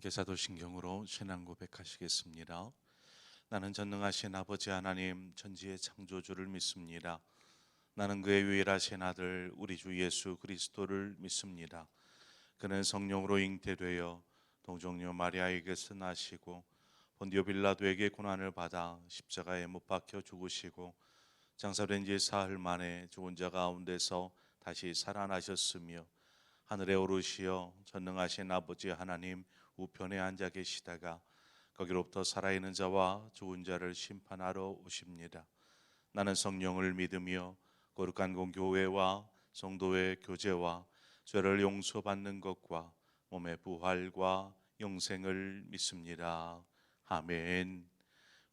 함께 사도신경으로 신앙 고백하시겠습니다. 나는 전능하신 아버지 하나님 천지의 창조주를 믿습니다. 나는 그의 유일하신 아들 우리 주 예수 그리스도를 믿습니다. 그는 성령으로 잉태되어 동정녀 마리아에게서 나시고 본디오 빌라도에게 고난을 받아 십자가에 못 박혀 죽으시고 장사된 지 사흘 만에 죽은 자 가운데서 다시 살아나셨으며 하늘에 오르시어 전능하신 아버지 하나님 우편에 앉아 계시다가 거기로부터 살아있는 자와 죽은 자를 심판하러 오십니다. 나는 성령을 믿으며 거룩한 공교회와 성도의 교제와 죄를 용서받는 것과 몸의 부활과 영생을 믿습니다. 아멘.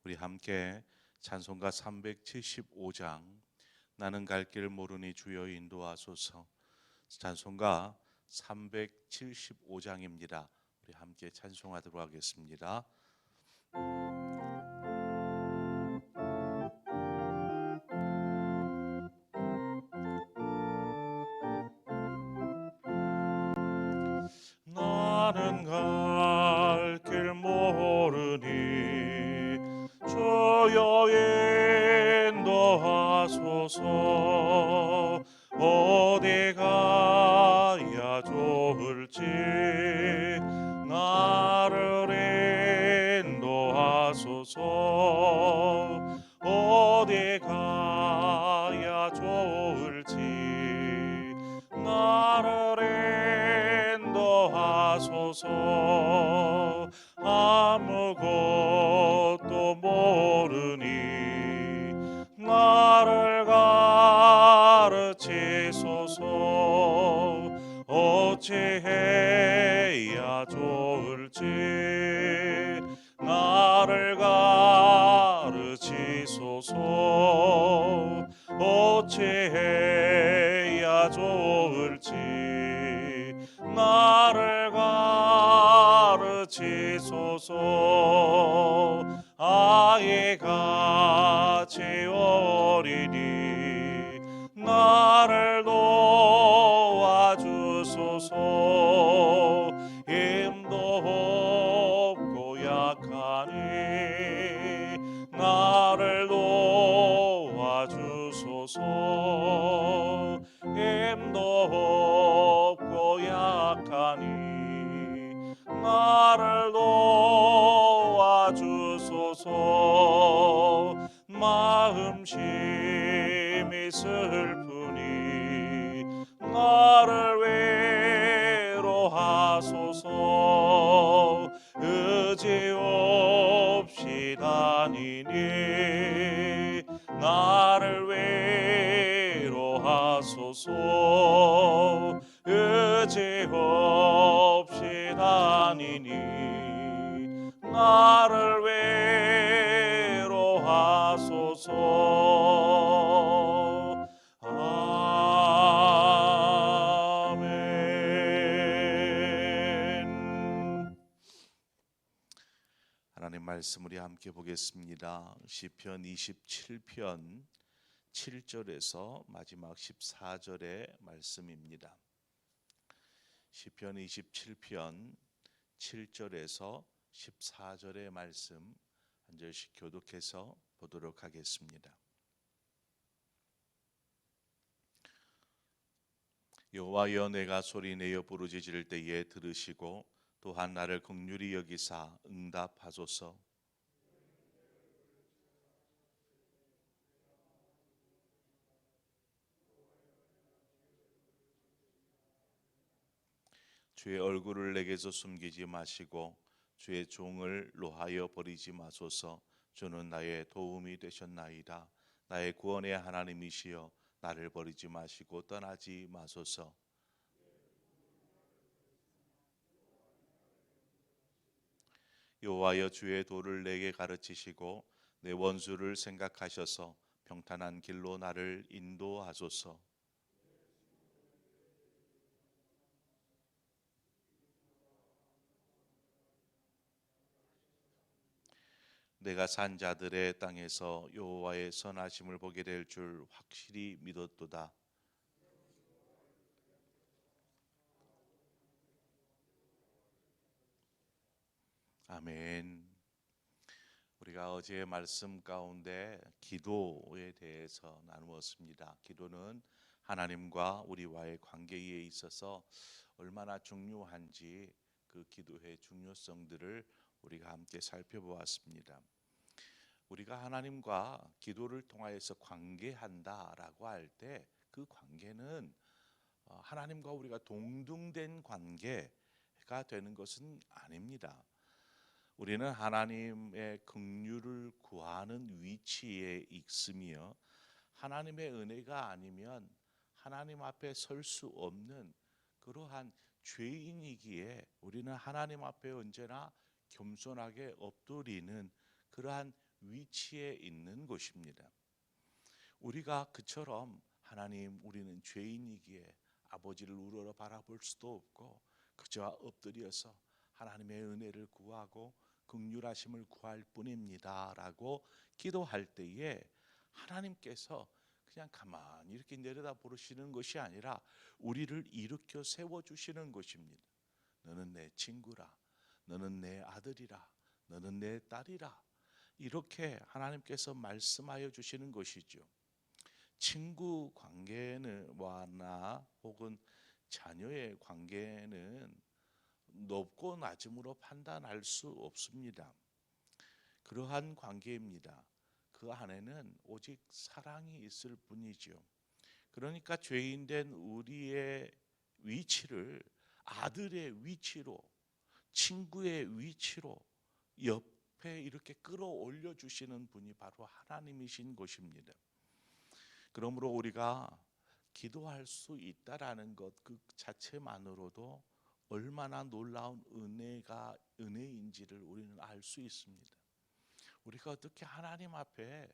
우리 함께 찬송가 375장 나는 갈 길 모르니 주여 인도하소서. 찬송가 375장입니다. 우리 함께 찬송하도록 하겠습니다. 나는 갈 길 모르니 주여 인도하소서. 어디 가야 좋을지 나를 인도하소서. 어디 가야 좋을지 나를 인도하소서. 아무것도 모르니 나를 가르치소서. 어찌해야 좋을지 나를 가르치소서. 어찌해야 좋을지 나를 가르치소서. 아이같이 어리니 나를 도와주소서. 힘도 없고 약하니 나를 도와주소서. 힘도 없고 약하니 나를 도와주소서. 마음 심히 슬프니 나를 외로하소서. 의지 없이 다니니 나를 외로하소서. 의지 없이 다니니 나를 외로하소서. 아멘. 하나님 말씀 우리 함께 보겠습니다. 시편 27편 7절에서 마지막 14절의 말씀입니다. 시편 27편 7절에서 14절의 말씀 한 절씩 교독해서 보도록 하겠습니다. 여호와여, 내가 소리내어 부르짖을 때에 들으시고 또한 나를 긍휼히 여기사 응답하소서. 주의 얼굴을 내게서 숨기지 마시고 주의 종을 노하여 버리지 마소서. 주는 나의 도움이 되셨나이다. 나의 구원의 하나님이시여, 나를 버리지 마시고 떠나지 마소서. 여호와여, 주의 도를 내게 가르치시고 내 원수를 생각하셔서 평탄한 길로 나를 인도하소서. 내가 산 자들의 땅에서 여호와의 선하심을 보게 될 줄 확실히 믿었도다. 아멘. 우리가 어제 말씀 가운데 기도에 대해서 나누었습니다. 기도는 하나님과 우리와의 관계에 있어서 얼마나 중요한지 그 기도의 중요성들을 우리가 함께 살펴보았습니다. 우리가 하나님과 기도를 통하여서 관계한다라고 할 때 그 관계는 하나님과 우리가 동등된 관계가 되는 것은 아닙니다. 우리는 하나님의 긍휼을 구하는 위치에 있으며 하나님의 은혜가 아니면 하나님 앞에 설 수 없는 그러한 죄인이기에 우리는 하나님 앞에 언제나 겸손하게 엎드리는 그러한 위치에 있는 것입니다. 우리가 그처럼 하나님, 우리는 죄인이기에 아버지를 우러러 바라볼 수도 없고 그저 엎드려서 하나님의 은혜를 구하고 긍휼하심을 구할 뿐입니다라고 기도할 때에 하나님께서 그냥 가만히 이렇게 내려다 보시는 것이 아니라 우리를 일으켜 세워 주시는 것입니다. 너는 내 친구라, 너는 내 아들이라, 너는 내 딸이라, 이렇게 하나님께서 말씀하여 주시는 것이죠. 친구 관계는 와나 혹은 자녀의 관계는 높고 낮음으로 판단할 수 없습니다. 그러한 관계입니다. 그 안에는 오직 사랑이 있을 뿐이죠. 그러니까 죄인된 우리의 위치를 아들의 위치로, 친구의 위치로 옆에 이렇게 끌어올려 주시는 분이 바로 하나님이신 것입니다. 그러므로 우리가 기도할 수 있다라는 것 그 자체만으로도 얼마나 놀라운 은혜인지를 우리는 알 수 있습니다. 우리가 어떻게 하나님 앞에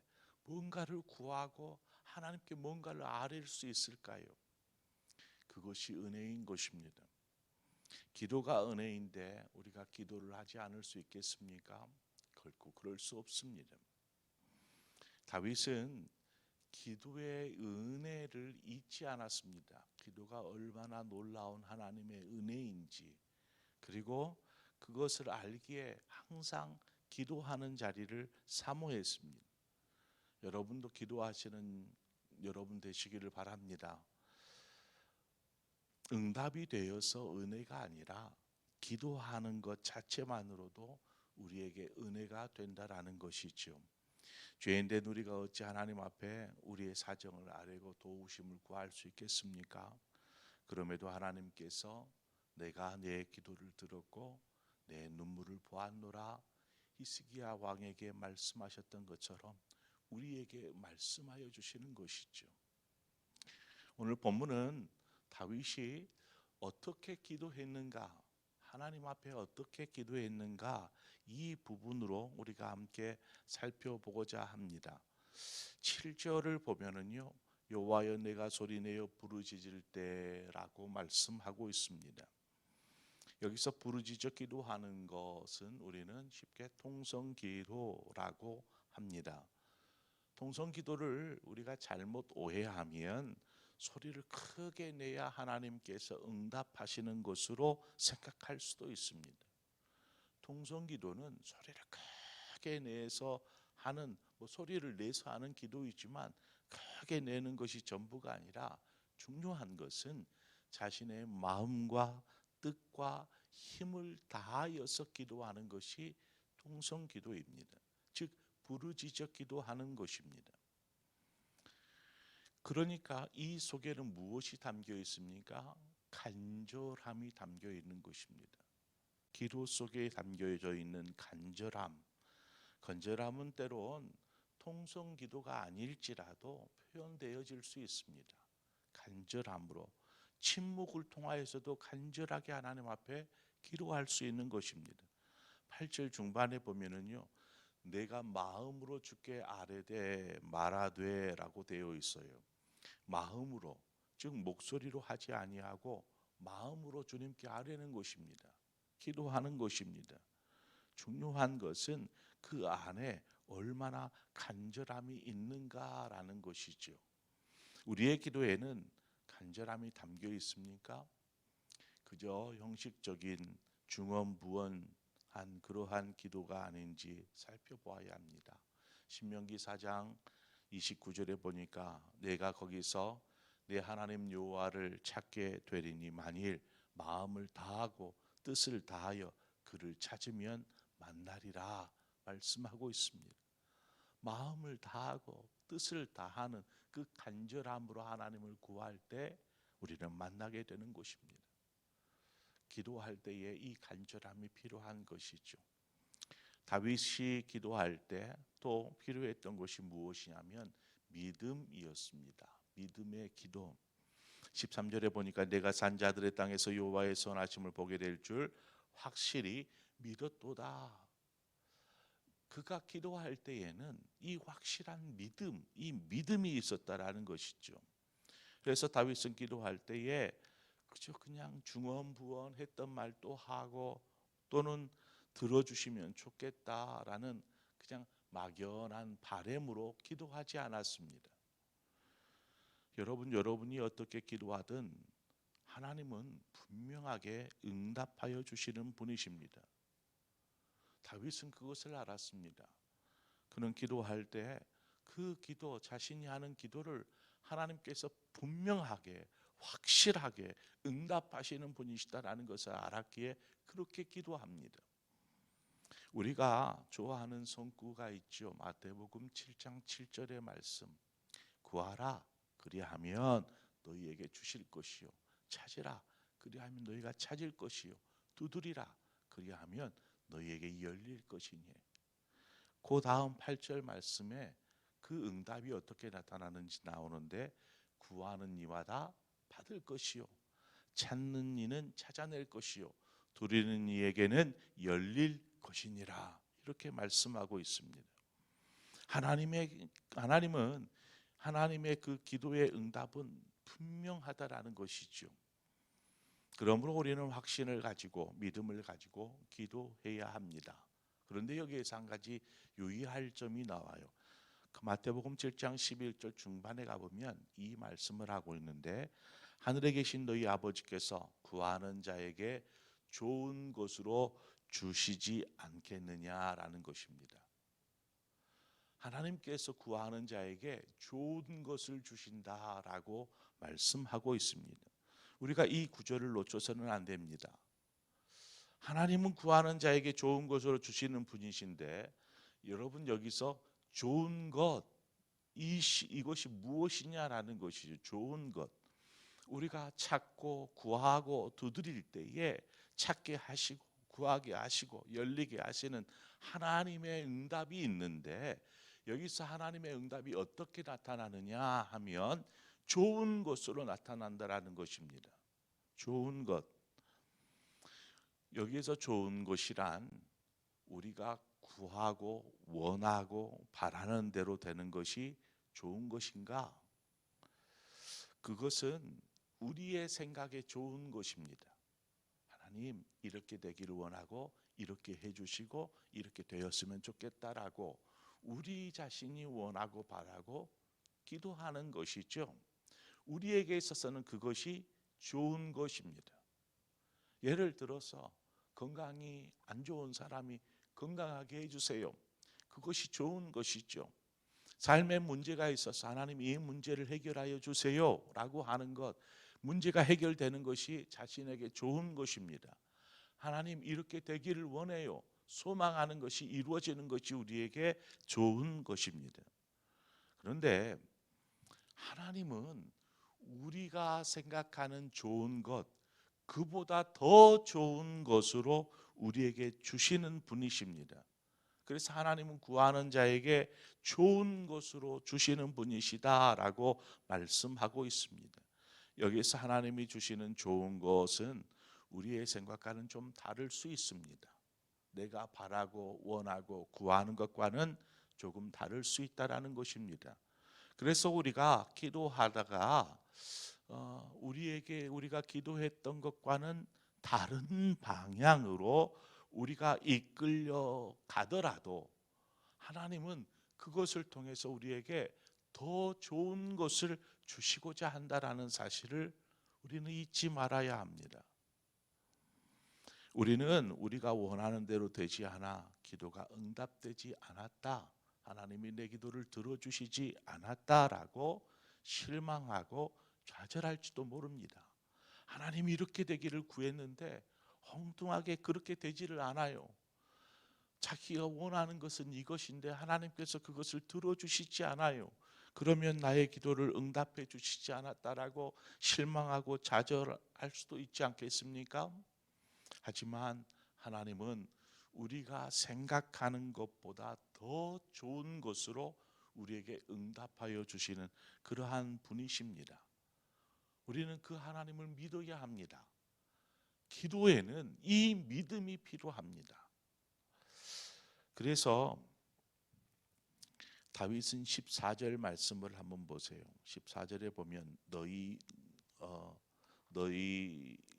뭔가를 구하고 하나님께 뭔가를 아뢰일 수 있을까요? 그것이 은혜인 것입니다. 기도가 은혜인데 우리가 기도를 하지 않을 수 있겠습니까? 결코 그럴 수 없습니다. 다윗은 기도의 은혜를 잊지 않았습니다. 기도가 얼마나 놀라운 하나님의 은혜인지, 그리고 그것을 알기에 항상 기도하는 자리를 사모했습니다. 여러분도 기도하시는 여러분 되시기를 바랍니다. 응답이 되어서 은혜가 아니라 기도하는 것 자체만으로도 우리에게 은혜가 된다라는 것이죠. 죄인된 우리가 어찌 하나님 앞에 우리의 사정을 아뢰고 도우심을 구할 수 있겠습니까? 그럼에도 하나님께서 내가 내 기도를 들었고 내 눈물을 보았노라 히스기야 왕에게 말씀하셨던 것처럼 우리에게 말씀하여 주시는 것이죠. 오늘 본문은 다윗이 어떻게 기도했는가, 하나님 앞에 어떻게 기도했는가, 이 부분으로 우리가 함께 살펴보고자 합니다. 7절을 보면은요, 여호와여 내가 소리내어 부르짖을 때라고 말씀하고 있습니다. 여기서 부르짖어 기도하는 것은 우리는 쉽게 통성기도라고 합니다. 통성기도를 우리가 잘못 오해하면 소리를 크게 내야 하나님께서 응답하시는 것으로 생각할 수도 있습니다. 통성기도는 소리를 크게 내서 하는, 소리를 내서 하는 기도이지만 크게 내는 것이 전부가 아니라 중요한 것은 자신의 마음과 뜻과 힘을 다하여서 기도하는 것이 통성기도입니다. 즉 부르짖어 기도하는 것입니다. 그러니까 이 속에는 무엇이 담겨 있습니까? 간절함이 담겨 있는 것입니다. 기도 속에 담겨져 있는 간절함은 때론 통성기도가 아닐지라도 표현되어질 수 있습니다. 간절함으로 침묵을 통하여서도 간절하게 하나님 앞에 기도할 수 있는 것입니다. 8절 중반에 보면은요, 내가 마음으로 주께 아뢰되 말하되 라고 되어 있어요. 마음으로, 즉 목소리로 하지 아니하고 마음으로 주님께 아뢰는 것입니다. 기도하는 것입니다. 중요한 것은 그 안에 얼마나 간절함이 있는가라는 것이죠. 우리의 기도에는 간절함이 담겨 있습니까? 그저 형식적인 중언부언 그러한 기도가 아닌지 살펴보아야 합니다. 신명기 4장 29절에 보니까 내가 거기서 내 하나님 여호와를 찾게 되리니 만일 마음을 다하고 뜻을 다하여 그를 찾으면 만나리라 말씀하고 있습니다. 마음을 다하고 뜻을 다하는 그 간절함으로 하나님을 구할 때 우리는 만나게 되는 것입니다. 기도할 때에 이 간절함이 필요한 것이죠. 다윗이 기도할 때 또 필요했던 것이 무엇이냐면 믿음이었습니다. 믿음의 기도. 13절에 보니까 내가 산자들의 땅에서 여호와의 선하심을 보게 될 줄 확실히 믿었도다. 그가 기도할 때에는 이 확실한 믿음, 이 믿음이 있었다라는 것이죠. 그래서 다윗은 기도할 때에 그냥 중언부언했던 말도 하고 또는 들어주시면 좋겠다라는 그냥 막연한 바람으로 기도하지 않았습니다. 여러분이 어떻게 기도하든 하나님은 분명하게 응답하여 주시는 분이십니다. 다윗은 그것을 알았습니다. 그는 기도할 때 그 기도, 자신이 하는 기도를 하나님께서 분명하게 확실하게 응답하시는 분이시다라는 것을 알았기에 그렇게 기도합니다. 우리가 좋아하는 성구가 있죠. 마태복음 7장 7절의 말씀. 구하라 그리하면 너희에게 주실 것이요 찾으라 그리하면 너희가 찾을 것이요 두드리라 그리하면 너희에게 열릴 것이니. 그 다음 8절 말씀에 그 응답이 어떻게 나타나는지 나오는데 구하는 이마다 받을 것이요 찾는 이는 찾아낼 것이요 두드리는 이에게는 열릴 것이니라. 이렇게 말씀하고 있습니다. 하나님은 하나님의 그 기도의 응답은 분명하다라는 것이죠. 그러므로 우리는 확신을 가지고 믿음을 가지고 기도해야 합니다. 그런데 여기에서 한 가지 유의할 점이 나와요. 그 마태복음 7장 11절 중반에 가보면 이 말씀을 하고 있는데 하늘에 계신 너희 아버지께서 구하는 자에게 좋은 것으로 주시지 않겠느냐라는 것입니다. 하나님께서 구하는 자에게 좋은 것을 주신다라고 말씀하고 있습니다. 우리가 이 구절을 놓쳐서는 안 됩니다. 하나님은 구하는 자에게 좋은 것으로 주시는 분이신데 여러분 여기서 좋은 것 이것이 무엇이냐라는 것이죠. 좋은 것. 우리가 찾고 구하고 두드릴 때에 찾게 하시고 구하게 하시고 열리게 하시는 하나님의 응답이 있는데 여기서 하나님의 응답이 어떻게 나타나느냐 하면 좋은 것으로 나타난다라는 것입니다. 좋은 것. 여기에서 좋은 것이란 우리가 구하고 원하고 바라는 대로 되는 것이 좋은 것인가? 그것은 우리의 생각에 좋은 것입니다. 하나님 이렇게 되기를 원하고 이렇게 해주시고 이렇게 되었으면 좋겠다라고 우리 자신이 원하고 바라고 기도하는 것이죠. 우리에게 있어서는 그것이 좋은 것입니다. 예를 들어서 건강이 안 좋은 사람이 건강하게 해주세요. 그것이 좋은 것이죠. 삶에 문제가 있어서 하나님 이 문제를 해결하여 주세요 라고 하는 것, 문제가 해결되는 것이 자신에게 좋은 것입니다. 하나님 이렇게 되기를 원해요. 소망하는 것이 이루어지는 것이 우리에게 좋은 것입니다. 그런데 하나님은 우리가 생각하는 좋은 것, 그보다 더 좋은 것으로 우리에게 주시는 분이십니다. 그래서 하나님은 구하는 자에게 좋은 것으로 주시는 분이시다라고 말씀하고 있습니다. 여기서 하나님이 주시는 좋은 것은 우리의 생각과는 좀 다를 수 있습니다. 내가 바라고 원하고 구하는 것과는 조금 다를 수 있다라는 것입니다. 그래서 우리가 기도하다가 우리가 기도했던 것과는 다른 방향으로 우리가 이끌려 가더라도 하나님은 그것을 통해서 우리에게 더 좋은 것을 주시고자 한다라는 사실을 우리는 잊지 말아야 합니다. 우리는 우리가 원하는 대로 되지 않아 기도가 응답되지 않았다, 하나님이 내 기도를 들어주시지 않았다라고 실망하고 좌절할지도 모릅니다. 하나님이 이렇게 되기를 구했는데 엉뚱하게 그렇게 되지를 않아요. 자기가 원하는 것은 이것인데 하나님께서 그것을 들어주시지 않아요. 그러면 나의 기도를 응답해 주시지 않았다라고 실망하고 좌절할 수도 있지 않겠습니까? 하지만 하나님은 우리가 생각하는 것보다 더 좋은 것으로 우리에게 응답하여 주시는 그러한 분이십니다. 우리는 그 하나님을 믿어야 합니다. 기도에는 이 믿음이 필요합니다. 그래서 다윗은 14절 말씀을 한번 보세요. 14절에 보면 너희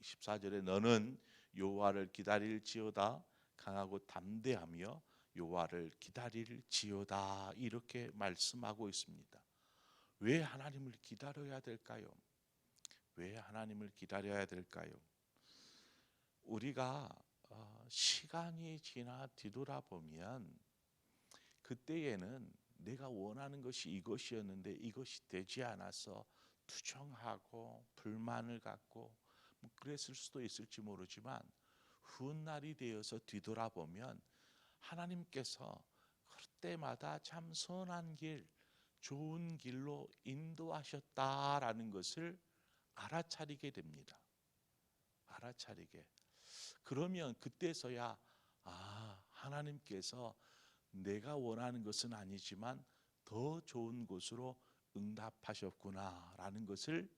14절에 너는 여호와를 기다릴지어다, 강하고 담대하며 여호와를 기다릴지어다, 이렇게 말씀하고 있습니다. 왜 하나님을 기다려야 될까요? 왜 하나님을 기다려야 될까요? 우리가 시간이 지나 뒤돌아보면 그때에는 내가 원하는 것이 이것이었는데 이것이 되지 않아서 투정하고 불만을 갖고 그랬을 수도 있을지 모르지만 훗날이 되어서 뒤돌아보면 하나님께서 그때마다 참 선한 길, 좋은 길로 인도하셨다라는 것을 알아차리게 됩니다. 알아차리게. 그러면 그때서야 하나님께서 내가 원하는 것은 아니지만 더 좋은 곳으로 응답하셨구나라는 것을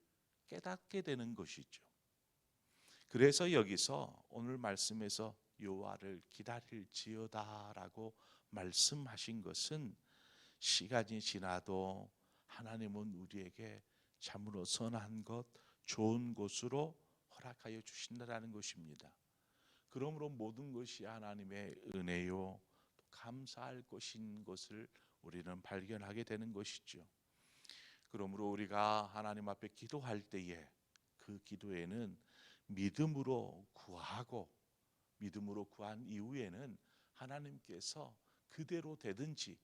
깨닫게 되는 것이죠. 그래서 여기서 오늘 말씀에서 여호와를 기다릴지어다라고 말씀하신 것은 시간이 지나도 하나님은 우리에게 참으로 선한 것, 좋은 곳으로 허락하여 주신다라는 것입니다. 그러므로 모든 것이 하나님의 은혜요 감사할 것인 것을 우리는 발견하게 되는 것이죠. 그러므로 우리가 하나님 앞에 기도할 때에 그 기도에는 믿음으로 구하고 믿음으로 구한 이후에는 하나님께서 그대로 되든지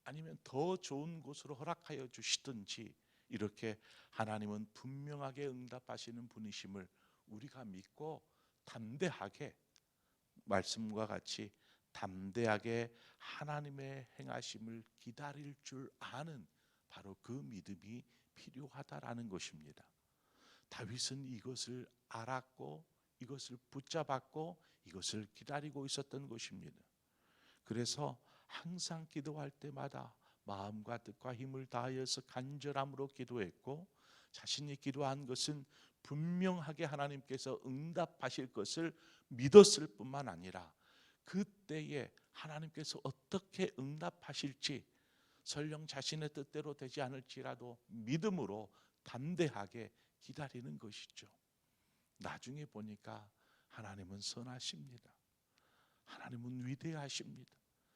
아니면 더 좋은 곳으로 허락하여 주시든지 이렇게 하나님은 분명하게 응답하시는 분이심을 우리가 믿고 담대하게, 말씀과 같이 담대하게 하나님의 행하심을 기다릴 줄 아는 바로 그 믿음이 필요하다라는 것입니다. 다윗은 이것을 알았고 이것을 붙잡았고 이것을 기다리고 있었던 것입니다. 그래서 항상 기도할 때마다 마음과 뜻과 힘을 다하여서 간절함으로 기도했고 자신이 기도한 것은 분명하게 하나님께서 응답하실 것을 믿었을 뿐만 아니라 그때에 하나님께서 어떻게 응답하실지 설령 자신의 뜻대로 되지 않을지라도 믿음으로 담대하게 기다리는 것이죠. 나중에 보니까 하나님은 선하십니다. 하나님은 위대하십니다.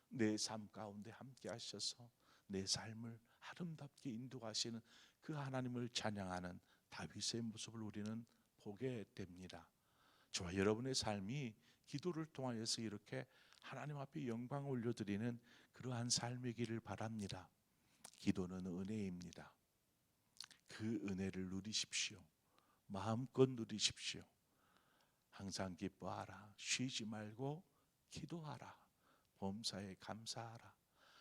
내 삶 가운데 함께 하셔서 내 삶을 아름답게 인도하시는 그 하나님을 찬양하는 다윗의 모습을 우리는 보게 됩니다. 저와 여러분의 삶이 기도를 통하여서 이렇게 하나님 앞에 영광 올려드리는 그러한 삶이기를 바랍니다. 기도는 은혜입니다. 그 은혜를 누리십시오. 마음껏 누리십시오. 항상 기뻐하라. 쉬지 말고 기도하라. 범사에 감사하라.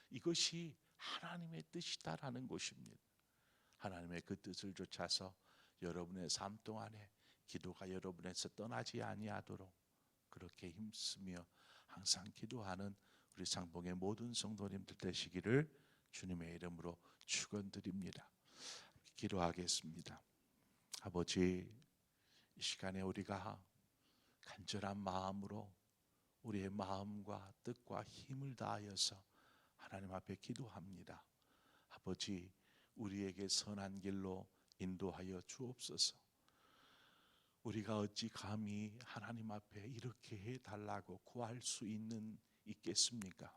이것이 하나님의 뜻이다라는 것입니다. 하나님의 그 뜻을 좇아서 여러분의 삶 동안에 기도가 여러분에서 떠나지 아니하도록 그렇게 힘쓰며 항상 기도하는 우리 상봉의 모든 성도님들 되시기를 주님의 이름으로 축원드립니다. 기도하겠습니다. 아버지, 이 시간에 우리가 간절한 마음으로 우리의 마음과 뜻과 힘을 다하여서 하나님 앞에 기도합니다. 아버지, 우리에게 선한 길로 인도하여 주옵소서. 우리가 어찌 감히 하나님 앞에 이렇게 해달라고 구할 수 있겠습니까?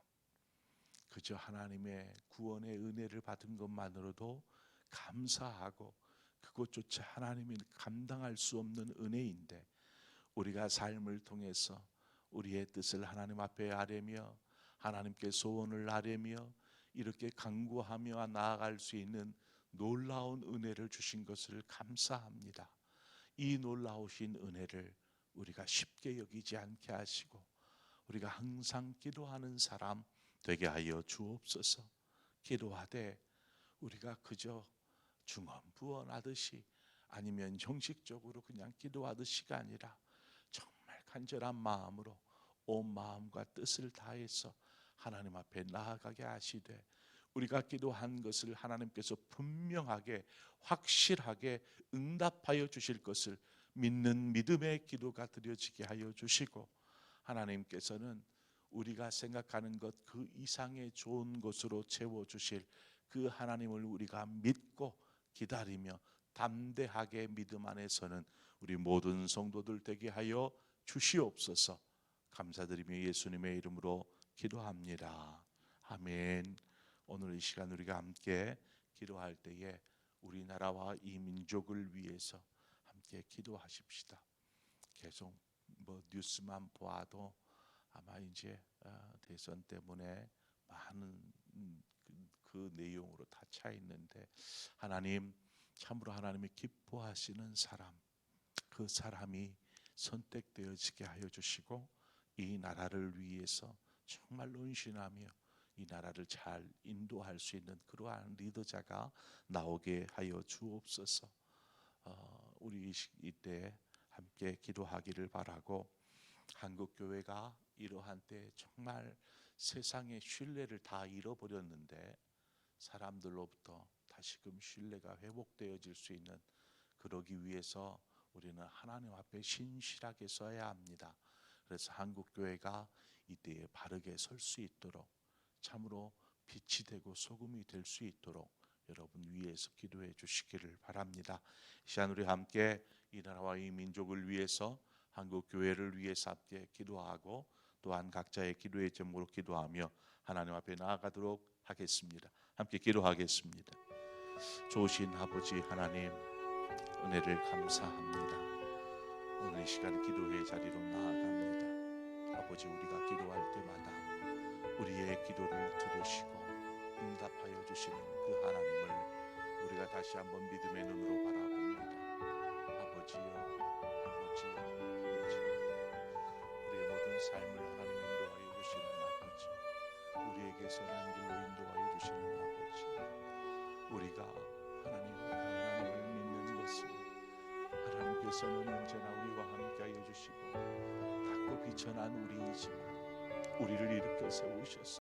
그저 하나님의 구원의 은혜를 받은 것만으로도 감사하고 그것조차 하나님이 감당할 수 없는 은혜인데 우리가 삶을 통해서 우리의 뜻을 하나님 앞에 아뢰며 하나님께 소원을 아뢰며 이렇게 간구하며 나아갈 수 있는 놀라운 은혜를 주신 것을 감사합니다. 이 놀라우신 은혜를 우리가 쉽게 여기지 않게 하시고 우리가 항상 기도하는 사람 되게 하여 주옵소서. 기도하되 우리가 그저 중언부언하듯이 아니면 형식적으로 그냥 기도하듯이가 아니라 정말 간절한 마음으로 온 마음과 뜻을 다해서 하나님 앞에 나아가게 하시되 우리가 기도한 것을 하나님께서 분명하게 확실하게 응답하여 주실 것을 믿는 믿음의 기도가 드려지게 하여 주시고 하나님께서는 우리가 생각하는 것 그 이상의 좋은 것으로 채워주실 그 하나님을 우리가 믿고 기다리며 담대하게 믿음 안에서는 우리 모든 성도들 되게 하여 주시옵소서. 감사드리며 예수님의 이름으로 기도합니다. 아멘. 오늘 이 시간 우리가 함께 기도할 때에 우리나라와 이 민족을 위해서 함께 기도하십시다. 계속 뉴스만 보아도 아마 이제 대선 때문에 많은 그 내용으로 다 차 있는데 하나님 참으로 하나님이 기뻐하시는 사람 그 사람이 선택되어지게 하여 주시고 이 나라를 위해서 정말로 헌신하며 이 나라를 잘 인도할 수 있는 그러한 리더자가 나오게 하여 주옵소서. 우리 이때 함께 기도하기를 바라고 한국교회가 이러한 때 정말 세상의 신뢰를 다 잃어버렸는데 사람들로부터 다시금 신뢰가 회복되어질 수 있는 그러기 위해서 우리는 하나님 앞에 신실하게 서야 합니다. 그래서 한국교회가 이때에 바르게 설 수 있도록 참으로 빛이 되고 소금이 될 수 있도록 여러분 위해서 기도해 주시기를 바랍니다. 이 시간 우리 함께 이 나라와 이 민족을 위해서 한국교회를 위해서 함께 기도하고 또한 각자의 기도의 제목으로 기도하며 하나님 앞에 나아가도록 하겠습니다. 함께 기도하겠습니다. 좋으신 아버지 하나님 은혜를 감사합니다. 오늘 이 시간 기도의 자리로 나아갑니다. 아버지 우리가 기도할 때마다 우리의 기도를 들으시고 응답하여 주시는 그 하나님을 우리가 다시 한번 믿음의 눈으로 바라봅니다. 아버지여 아버지여 아버지여 우리의 모든 삶을 하나님 인도하여 주시는 아버지 우리에게 선한 길로 인도하여 주시는 아버지 우리가 하나님을 믿는 것은 하나님께서는 언제나 우리와 함께하여 주시고 밝고 비천한 우리이지만 우리를 일으켜 세우셨습니다.